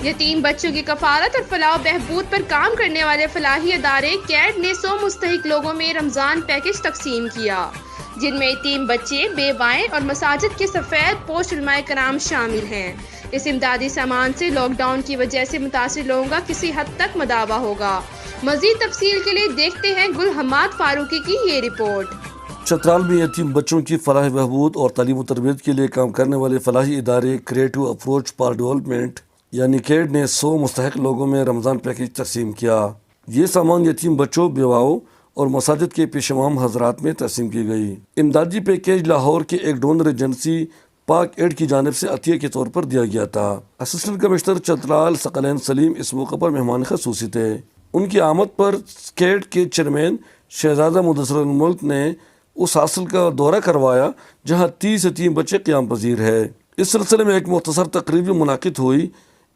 यतीम बच्चों की कफालत और फलाह बहबूद पर काम करने वाले फलाही अदारे कैड ने 100 मुस्तहिक लोगों में रमज़ान पैकेज तकसीम किया, जिनमें यतीम बच्चे, बेवाएं और मसाजिद के सफ़ेद पोश उलमाए कराम शामिल हैं। इस इमदादी सामान से लॉकडाउन की वजह से मुतासिर लोगों का किसी हद तक मदावा होगा। मज़ीद तफसील के लिए देखते हैं गुल हम्माद फारूकी की ये रिपोर्ट। चतराल में यतीम बच्चों की फलाह बहबूद और तालीम तरबियत के लिए काम करने वाले फलाही इदारे क्रिएटिव अप्रोच फॉर डेवलपमेंट यानी कैड ने 100 मुस्तहिक लोगों में रमज़ान पैकेज तकसीम किया। ये सामान यतीम बच्चों, बेवाओं और मसाजिद के पेशवाम हजरात में तकसीम की गई। इमदादी पैकेज लाहौर के एक डोनर एजेंसी पाक एड की जानिब से अतिया के तौर पर दिया गया था। असिस्टेंट कमिश्नर चतराल सकलैन सलीम इस मौके पर मेहमान खसूसी थे। उनकी आमद पर कैड के चेयरमैन शहजादा मुदस्सिर मुल्क ने उस हासिल का दौरा करवाया जहाँ 30 यतीम बच्चे क़याम पजीर है। इस सिलसिले में एक मुख्तसर तकरीब भी मुनाकिद हुई।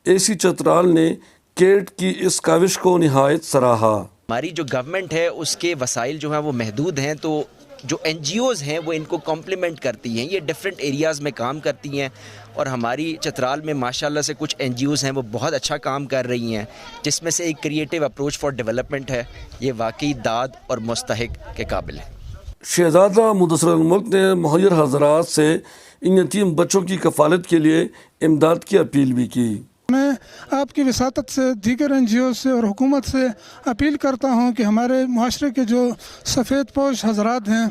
AC चतराल ने कैड की इस काविश को निहायत सराहा। हमारी जो गवर्नमेंट है उसके वसाइल जो हैं वो महदूद हैं, तो जो NGOs हैं वो इनको कॉम्प्लीमेंट करती हैं। ये डिफरेंट एरियाज़ में काम करती हैं और हमारी चतराल में माशाल्लाह से कुछ NGOs हैं वो बहुत अच्छा काम कर रही हैं, जिसमें से एक क्रिएटिव अप्रोच फॉर डेवलपमेंट है। ये वाकई दाद और मुस्तहिक के काबिल है। शहजादा मुदस्सिर मुल्क ने मुहैयर हजरात से इन यतीम बच्चों की कफालत के लिए इमदाद की अपील भी की। मैं आपकी वसातत से, दीगर NGO से और हुकूमत से अपील करता हूँ कि हमारे मुआशरे के जो सफ़ेद पोश हजरात हैं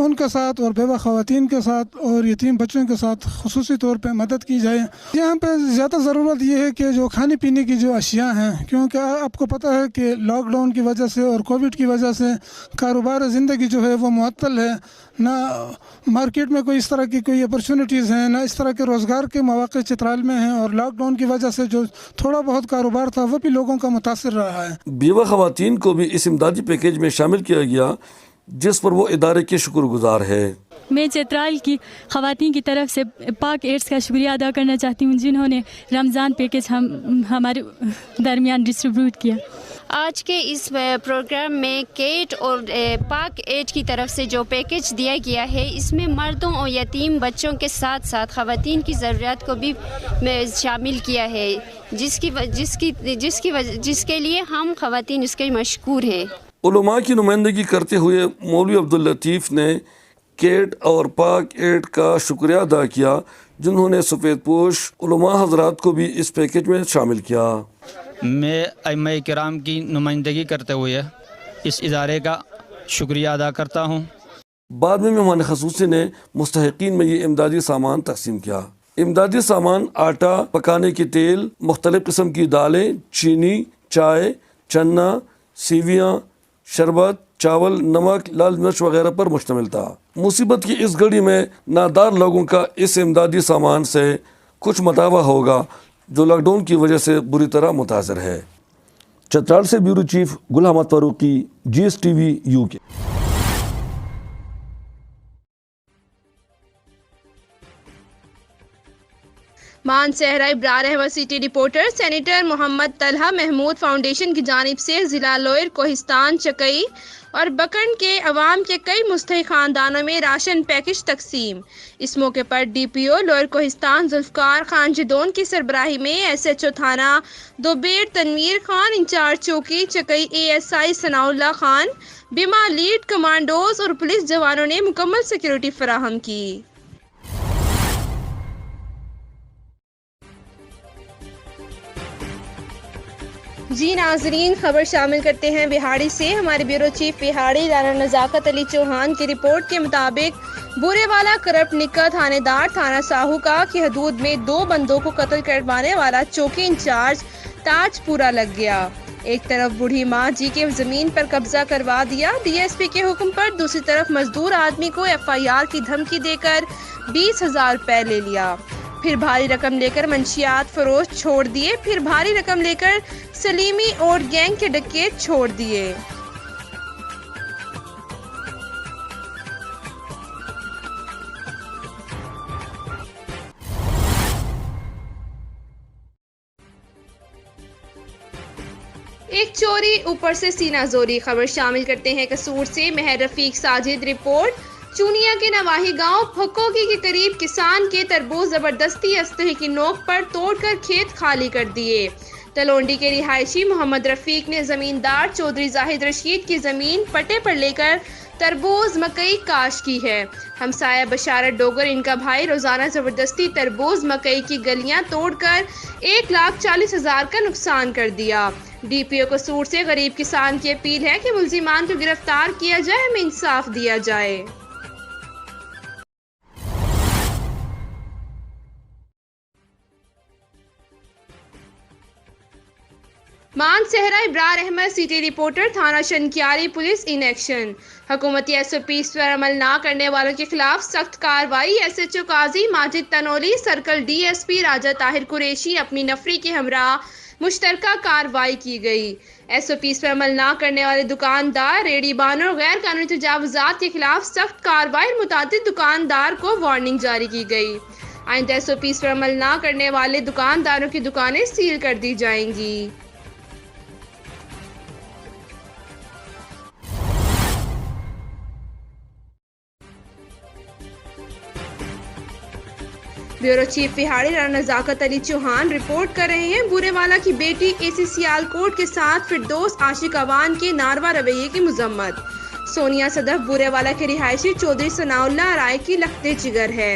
उनके साथ और बेवा ख़वातीन के साथ और यतीम बच्चों के साथ खुसूसी तौर पे मदद की जाए। यहाँ पे ज़्यादा ज़रूरत ये है कि जो खाने पीने की जो अशिया हैं, क्योंकि आपको पता है कि लॉकडाउन की वजह से और कोविड की वजह से कारोबार ज़िंदगी जो है वो मुअत्तल है। ना मार्केट में कोई इस तरह की कोई अपॉर्चुनिटीज़ हैं, ना इस तरह के रोज़गार के मौक़े चित्राल में हैं, और लॉकडाउन की वजह से जो थोड़ा बहुत कारोबार था वो भी लोगों का मुतासिर रहा है। बेवा ख़वातीन को भी इस इमदादी पैकेज में शामिल किया गया, जिस पर वो इदारे के शुक्रगुजार है। मैं चतराल की ख़वातीन की तरफ से पाक एड्स का शुक्रिया अदा करना चाहती हूँ, जिन्होंने रमज़ान पैकेज हमारे दरमियान डिस्ट्रीब्यूट किया। आज के इस प्रोग्राम में कैड और पाक एड की तरफ से जो पैकेज दिया गया है, इसमें मर्दों और यतीम बच्चों के साथ साथ ख़वातीन की ज़रूरियात को भी शामिल किया है, जिसके लिए हम ख़वातीन इसके मशकूर हैं। उलमा की नुमाइंदगी करते हुए मौलवी अब्दुल लतीफ़ ने कैड और पाक एड का शुक्रिया अदा किया, जिन्होंने सफ़ेद पोश उलमा हजरात को भी इस पैकेज में शामिल किया। मैं अइम्मा किराम की नुमाइंदगी करते हुए इस इदारे का शुक्रिया अदा करता हूँ। बाद में मेहमान खसूसी ने मुस्तहिकीन में ये इमदादी सामान तकसीम किया। इमदादी सामान आटा, पकाने की तेल, मुख्तलिफ़ किस्म की दालें, चीनी, चाय, चन्ना, सीवियाँ, शरबत, चावल, नमक, लाल मिर्च वगैरह पर मुश्तमिल था। मुसीबत की इस घड़ी में नादार लोगों का इस इमदादी सामान से कुछ मतावा होगा, जो लॉकडाउन की वजह से बुरी तरह मुतासर है। चतराल से ब्यूरो चीफ गुल Hammad Farooqui, GSTV UK। Mansehra Ibrar Ahmed city reporter. Senator Mohammad Talha Mahmood foundation की जानिब से ज़िला लोयर कोहिस्तान, चकई और बकन के अवाम के कई मुस्तहिक ख़ानदानों में राशन पैकेज तकसीम। इस मौके पर DPO लोयर कोहिस्तान जुल्फ़कार खान जिदोन की सरबराही में SHO थाना दोबेर तनवीर खान, इंचार्ज चौकी चकई ASI सनाउल्लाह खान, बीमा लीड कमांडोज और पुलिस जवानों ने मुकम्मल सिक्योरिटी फराहम की। जी नाजरीन, खबर शामिल करते हैं बिहाड़ी से। हमारे ब्यूरो चीफ बिहाड़ी राना नज़ाकत अली चौहान की रिपोर्ट के मुताबिक बुरेवाला करप्ट निक्का थानेदार थाना साहूका की हदूद में 2 बंदों को कत्ल करवाने वाला चौकी इंचार्ज ताजपुरा लग गया। एक तरफ बूढ़ी माँ जी के जमीन पर कब्जा करवा दिया DSP के हुक्म पर, दूसरी तरफ मजदूर आदमी को FIR की धमकी देकर 20,000 रुपए ले लिया। फिर भारी रकम लेकर मंशियात फरोश छोड़ दिए। फिर भारी रकम लेकर सलीमी और गैंग के डकैत छोड़ दिए। एक चोरी ऊपर से सीना जोरी। खबर शामिल करते हैं कसूर से। महर रफीक साजिद रिपोर्ट। चूनिया के नवाही गांव फकोगी के करीब किसान के तरबूज जबरदस्ती अस्तहे की नोक पर तोड़कर खेत खाली कर दिए। तलोंडी के रिहायशी मोहम्मद रफीक ने जमींदार चौधरी जाहिद रशीद की जमीन पट्टे पर लेकर तरबूज मकई काश की है। हमसाया बशारत डोगर इनका भाई रोजाना जबरदस्ती तरबूज मकई की गलियां तोड़कर 1,40,000 का नुकसान कर दिया। डीपीओ कसूर से गरीब किसान की अपील है कि मुल्जिमान को गिरफ्तार किया जाए, हमें इंसाफ दिया जाए। मानसहरा इब्रार अहमद सिटी रिपोर्टर थाना शनकियारी पुलिस इन एक्शन। हुकूमती SOPs पर अमल ना करने वालों के खिलाफ सख्त कार्रवाई। SHO काजी माजिद तनोली, सर्कल DSP राजा ताहिर कुरैशी अपनी नफरी के हमरा मुश्तरका कार्रवाई की गई। SOPs पर अमल ना करने वाले दुकानदार, रेहड़ीबानों और गैर कानूनी तजावुजात के खिलाफ सख्त कार्रवाई। मुतादिद दुकानदार को वार्निंग जारी की गई। आइंदा SOPs पर अमल ना करने वाले दुकानदारों की दुकानें सील कर दी जाएंगी। ब्यूरो चीफ बिहाड़ी राना नजाकत अली चौहान रिपोर्ट कर रहे हैं। बुरेवाला की बेटी AC सियालकोट के साथ फिरदौस आशिक अवान के नारवा रवैये की मुजम्मत। सोनिया सदफ बुरेवाला के रिहायशी चौधरी सनाउल्लाह राय की लखते जिगर है।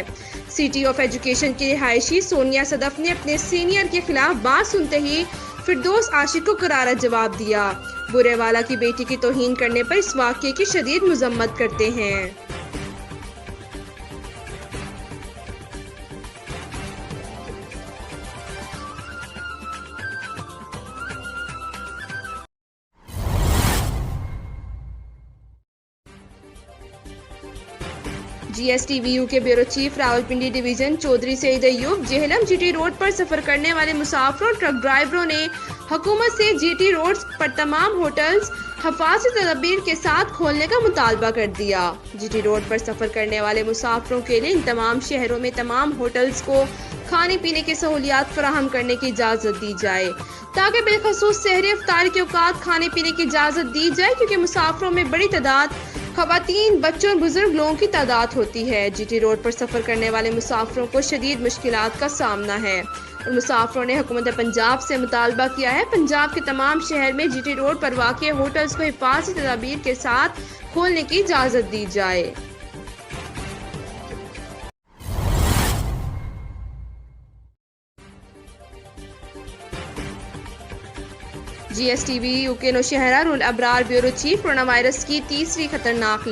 सिटी ऑफ एजुकेशन की रिहायशी सोनिया सदफ ने अपने सीनियर के खिलाफ बात सुनते ही फिरदौस आशिक को करारा जवाब दिया। बुरेवाला की बेटी की तौहीन करने पर इस वाक़ये की शदीद मुजम्मत करते हैं। GSTVU के bureau chief Rawalpindi division Chaudhry Saeed Ayub Jhelum GT road पर सफर करने वाले मुसाफिरों ट्रक ड्राइवरों ने हुकूमत से GT रोड पर तमाम होटल्स हिफाजती तदबीर के साथ खोलने का मुतालबा कर दिया। GT रोड पर सफर करने वाले मुसाफिरों के लिए इन तमाम शहरों में तमाम होटल्स को खाने पीने की सहूलियात फराहम करने की इजाज़त दी जाए, ताकि बिलखसूस सहरी इफ्तारी के औकात खाने पीने की इजाज़त दी जाए, क्योंकि मुसाफिरों में बड़ी तादाद खवातीन, बच्चों और बुजुर्ग लोगों की तादाद होती है। GT रोड पर सफर करने वाले मुसाफिरों को शदीद मुश्किलात का सामना है और मुसाफिरों ने हुकूमत पंजाब से मुतालबा किया है पंजाब के तमाम शहर में GT रोड पर वाक़ होटल्स को हिफाजती तदाबीर के साथ खोलने की इजाज़त दी जाए। GSTVU के नौशहरा रुल Abrar bureau chief corona virus की तीसरी खतरनाक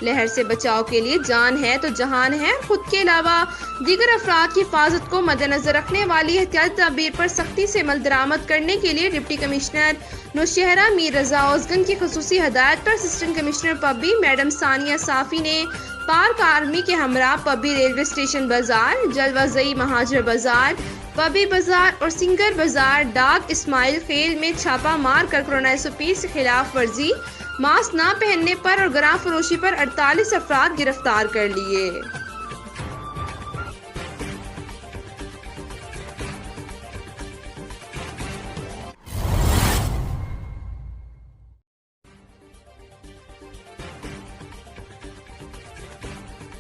लहर से बचाव के लिए जान है तो जहान है। खुद के अलावा दीगर अफराद की हिफाजत को मद्देनजर रखने वाली एहतियाती तदबीर पर सख्ती से अमल दरामद करने के लिए डिप्टी कमिश्नर नौशहरा मीर रजा ओज़गन की खुसूसी हदायत पर असिस्टेंट कमिश्नर पब्बी मैडम सानिया साफी ने पार्क आर्मी के हमरा पब्बी रेलवे स्टेशन बाजार, जलवाजई महाजर बाजार, पब्बी बाजार और सिंगर बाजार डाक इस्माइल खेल में छापा मार कर कोरोना SOPs के खिलाफ वर्जी, मास्क ना पहनने पर और गराम फरोशी पर 48 अफराद गिरफ्तार कर लिए।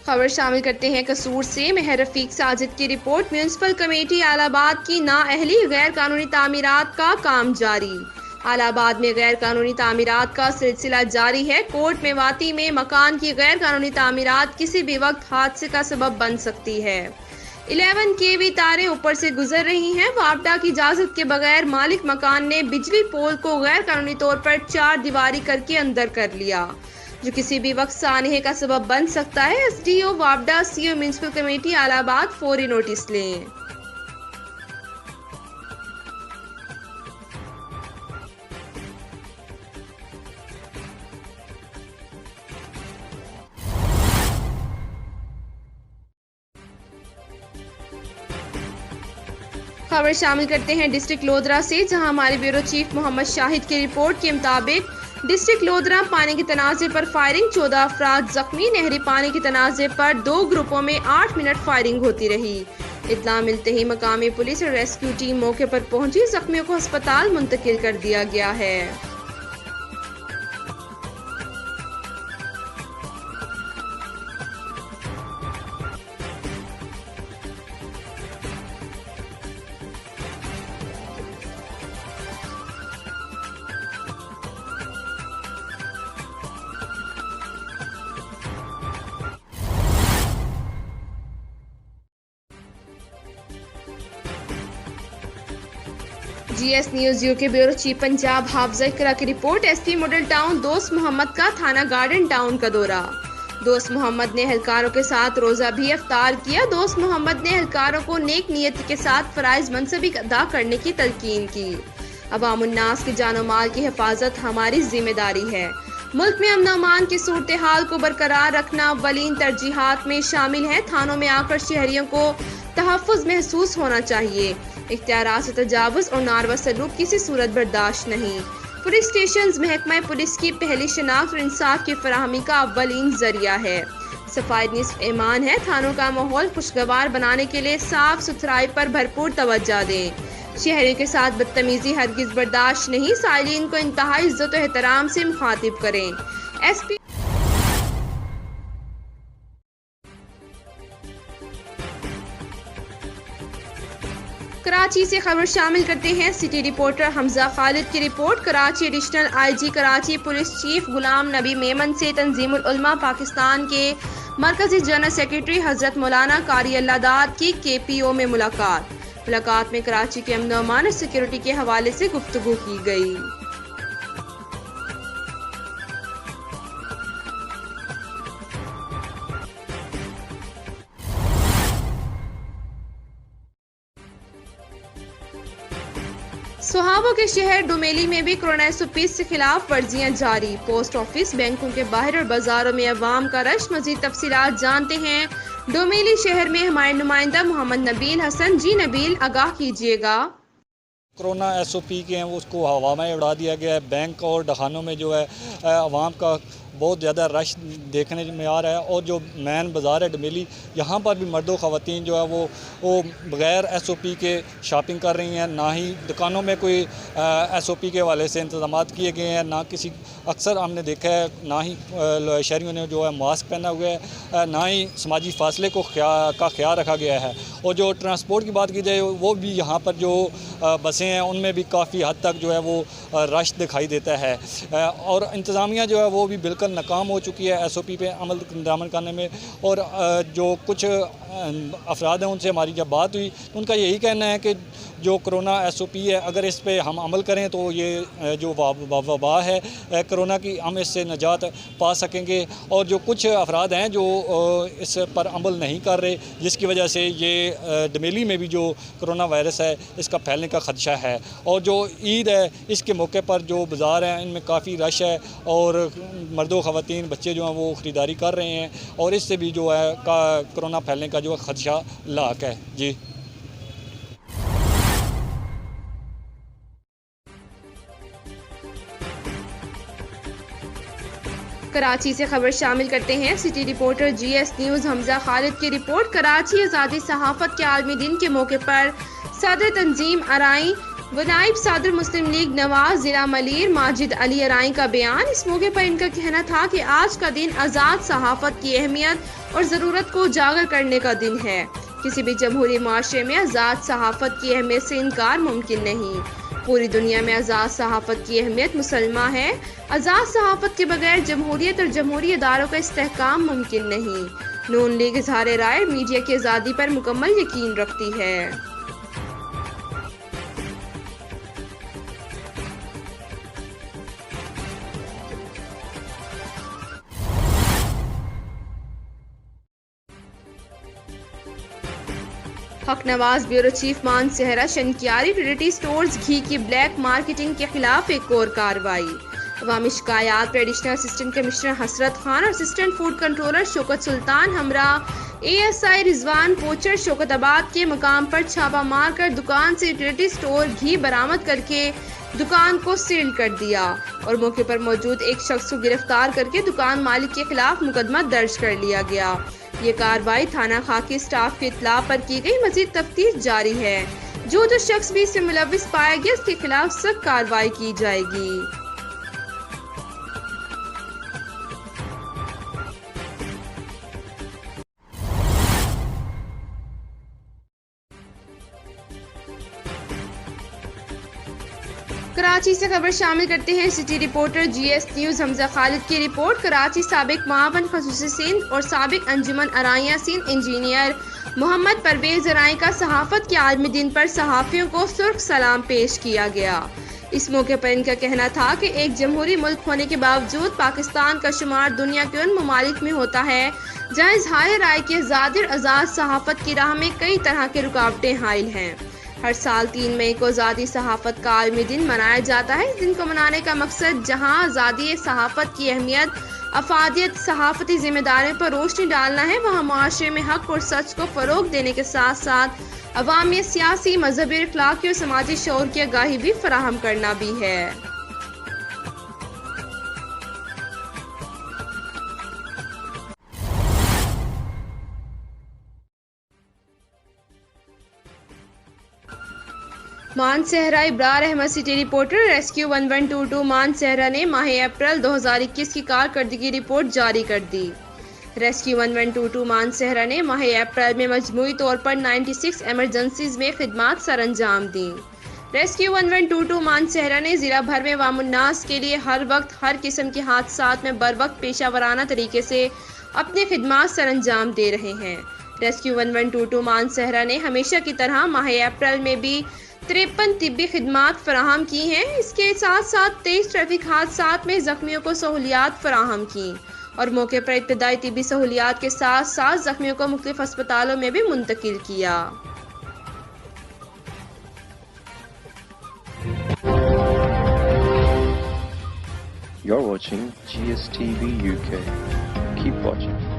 खबर शामिल करते हैं कसूर से। मेहर रफीक साजिद की रिपोर्ट। म्यूनसिपल कमेटी आलाबाद की नाअहली गैर कानूनी तामीरात का काम जारी। आलाबाद में गैर कानूनी तामीरात का सिलसिला जारी है। कोट मेवाती में मकान की गैर कानूनी तामीरात किसी भी वक्त हादसे का सबब बन सकती है। 11 kV तारें ऊपर से गुजर रही हैं। वापडा की इजाजत के बगैर मालिक मकान ने बिजली पोल को गैर कानूनी तौर पर 4 दीवारी करके अंदर कर लिया, जो किसी भी वक्त सानहे का सबब बन सकता है। SDO वापडा, CO म्यूनसिपल कमेटी आलाबाद फौरी नोटिस लें। खबर शामिल करते हैं डिस्ट्रिक्ट लोधरा से, जहां हमारे ब्यूरो चीफ मोहम्मद शाहिद की रिपोर्ट के मुताबिक डिस्ट्रिक्ट लोधरा पानी के तनाज़े पर फायरिंग, 14 अफराद जख्मी। नहरी पानी के तनाज़े पर 2 ग्रुपों में 8 मिनट फायरिंग होती रही। इत्तला मिलते ही मकामी पुलिस और रेस्क्यू टीम मौके पर पहुंची। जख्मियों को अस्पताल मुंतकिल कर दिया गया है। GS news UK bureau chief Punjab हाफिज़ इकरा की रिपोर्ट। SP मॉडल टाउन दोस्त मोहम्मद का थाना गार्डन टाउन का दौरा। दोस्त मोहम्मद ने एहलकारों के साथ रोज़ा भी इफ्तार किया। दोस्त मोहम्मद ने एहलकारों को नेक नियत के साथ फ़राइज़ मनसबी अदा करने की तलकीन की। अवामुन्नास की जानो माल की हिफाजत हमारी जिम्मेदारी है। मुल्क में अमन अमान की सूरत हाल को बरकरार रखना अव्वलीन तरजीहात में शामिल है। थानों में आकर शहरियों को तहफ़्फ़ुज़ महसूस होना चाहिए। इख्तियारात से तजावुज़ और नारवा सलूक किसी सूरत बर्दाश्त नहीं। पुलिस स्टेशन महकमा पुलिस की पहली शनाख्त और इंसाफ की फराहमी का अव्वलीन जरिया है। सफाई निस्फ ईमान है। थानों का माहौल खुशगवार बनाने के लिए साफ सुथराई पर भरपूर तवज्जो दें। शहरियों के साथ बदतमीजी हरगिज बर्दाश्त नहीं। साइलिन को इंतहाई इज्जत और एहतराम से मुखातिब करें। SP कराची से खबर शामिल करते हैं। सिटी रिपोर्टर हमजा खालिद की report. Karachi additional IG Karachi police chief Ghulam Nabi Memon से तंजीमुल उलमा पाकिस्तान के मरकजी जनरल सेक्रेटरी हजरत मौलाना कारी अल्लाह दाद की KPO में मुलाकात में कराची के अमन अमान और सिक्योरिटी के हवाले से गुफ्तगू की गई। सुहाबों के शहर डोमेली में भी कोरोना 120 के खिलाफ वर्जियां जारी। पोस्ट ऑफिस, बैंकों के बाहर और बाजारों में अवाम का रश। मजीद तफसीलात जानते हैं डोमेली शहर में हमारे नुमाइंदा मोहम्मद नबील हसन। जी नबील, आगाह कीजिएगा। कोरोना SOP के हैं वो उसको हवा में उड़ा दिया गया है। बैंक और दखानों में जो है आवाम का बहुत ज़्यादा रश देखने में आ रहा है। और जो मैन बाज़ार है डमेली, यहाँ पर भी मर्दों ख़वातीन जो है वो बग़ैर SOP के शॉपिंग कर रही हैं। ना ही दुकानों में कोई SOP के हवाले से इंतज़ामात किए गए हैं। ना किसी अक्सर हमने देखा है ना ही शहरियों ने जो है मास्क पहना हुआ है, ना ही समाजी फासले का ख्याल रखा गया है। और जो ट्रांसपोर्ट की बात की जाए वो भी यहाँ पर जो बसें हैं उनमें भी काफ़ी हद तक जो है वो रश दिखाई देता है। और इंतज़ामिया जो है वो भी बिल्कुल नाकाम हो चुकी है SOP पे अमल दरामद करने में। और जो कुछ अफराद हैं उनसे हमारी जब बात हुई तो उनका यही कहना है कि जो कोरोना SOP है अगर इस पे हम अमल करें तो ये जो वबा है कोरोना की, हम इससे निजात पा सकेंगे। और जो कुछ अफराद हैं जो इस पर अमल नहीं कर रहे, जिसकी वजह से ये डमेली में भी जो कोरोना वायरस है इसका फैलने का ख़दशा है। और जो ईद है इसके मौके पर जो बाज़ार हैं इनमें काफ़ी रश है और मर्दों ख़वातीन बच्चे जो हैं वो ख़रीदारी कर रहे हैं और इससे भी जो है कोरोना फैलने का जो ख़दशा लाक है। जी कराची से खबर शामिल करते हैं। City reporter GS news Hamza Khalid की रिपोर्ट। कराची आज़ादी सहाफ़त के आलमी दिन के मौके पर सदर तंजीम अराई व नायब सदर मुस्लिम लीग नवाज ज़िला मलीर माजिद अली अराई का बयान। इस मौके पर इनका कहना था कि आज का दिन आज़ाद सहाफ़त की अहमियत और ज़रूरत को उजागर करने का दिन है। किसी भी जमहूरी माशरे में आज़ाद सहाफ़त की अहमियत से इनकार मुमकिन नहीं। पूरी दुनिया में आज़ाद सहाफ़त की अहमियत मुसलमा है। आज़ाद सहाफ़त के बगैर जमहूरियत और जमहूरी इदारों का इस्तेहकाम मुमकिन नहीं। नून लीग इज़हार राय मीडिया की आज़ादी पर मुकम्मल यकीन रखती है। हक नवाज ब्यूरो चीफ मान सेहरा शनकियारी ट्रिनिटी स्टोर्स घी की ब्लैक मार्केटिंग के खिलाफ एक और कार्रवाई। अवामी शिकायात पर एडिशनल असिस्टेंट कमिश्नर हसरत खान और असिस्टेंट फूड कंट्रोलर शौकत सुल्तान हमरा ASI रिजवान पोचर शौकताबाद के मकाम पर छापा मारकर दुकान से ट्रिनिटी स्टोर घी बरामद करके दुकान को सील कर दिया और मौके पर मौजूद एक शख्स को गिरफ्तार करके दुकान मालिक के खिलाफ मुकदमा दर्ज कर लिया गया। ये कार्रवाई थाना खाकी स्टाफ की इत्तला पर की गई। मजीद तफ्तीश जारी है। जो शख्स भी इससे मुलविस पाया गया उसके खिलाफ सख्त कार्रवाई की जाएगी। कराची से खबर शामिल करते हैं। City reporter GS news Hamza Khalid की रिपोर्ट। कराची साबिक मावन खसूसी सिंध और साबिक अंजुमन अराइया सिंध इंजीनियर मोहम्मद परवेज जराई का सहाफत के आलमी दिन पर सहाफ़ियों को सुर्ख सलाम पेश किया गया। इस मौके पर इनका कहना था कि एक जमहूरी मुल्क होने के बावजूद पाकिस्तान का शुमार दुनिया के उन ममालिक में होता है जहाँ इज़हार राय की आज़ादी और आज़ाद सहाफत की राह में कई तरह की रुकावटें हाइल हैं। हर साल 3 मई को आज़ादी सहाफत का आलमी दिन मनाया जाता है। इस दिन को मनाने का मकसद जहाँ आज़ादी सहाफत की अहमियत, अफादियत, सहाफती जिम्मेदारियों पर रोशनी डालना है, वहाँ माशरे में हक और सच को फ़रोग देने के साथ साथ अवाम में सियासी, मजहबी, अखलाकी और समाजी शऊर की आगाही भी फराहम करना भी है। Mansehra Ibrar Ahmed city reporter rescue 1122 Mansehra ने माह अप्रैल 2021 की कारकर्दगी रिपोर्ट जारी कर दी। रेस्क्यू 1122 मानसहरा ने माह अप्रैल में मजमूई तौर पर 96 एमरजेंसीज में खिदमात सरअंजाम दी। रेस्क्यू 1122 मानसहरा ने ज़िला भर में वामुन्नास के लिए हर वक्त हर किस्म के हादसात में बर वक्त पेशा वराना तरीके से अपने खिदमात सरअंजाम दे रहे हैं। रेस्क्यू 1122 मानसहरा ने हमेशा की तरह माह अप्रैल में भी 53 तिब्बी खिदमात फराहम की हैं। इसके साथ साथ 23 ट्रैफिक हादसात में जख्मियों को सहूलियात फराहम की और मौके पर इब्तदाई तिब्बी सहूलियात के साथ साथ जख्मियों को मुख्तलिफ अस्पतालों में भी मुंतकिल किया। You're watching GSTV UK. Keep watching.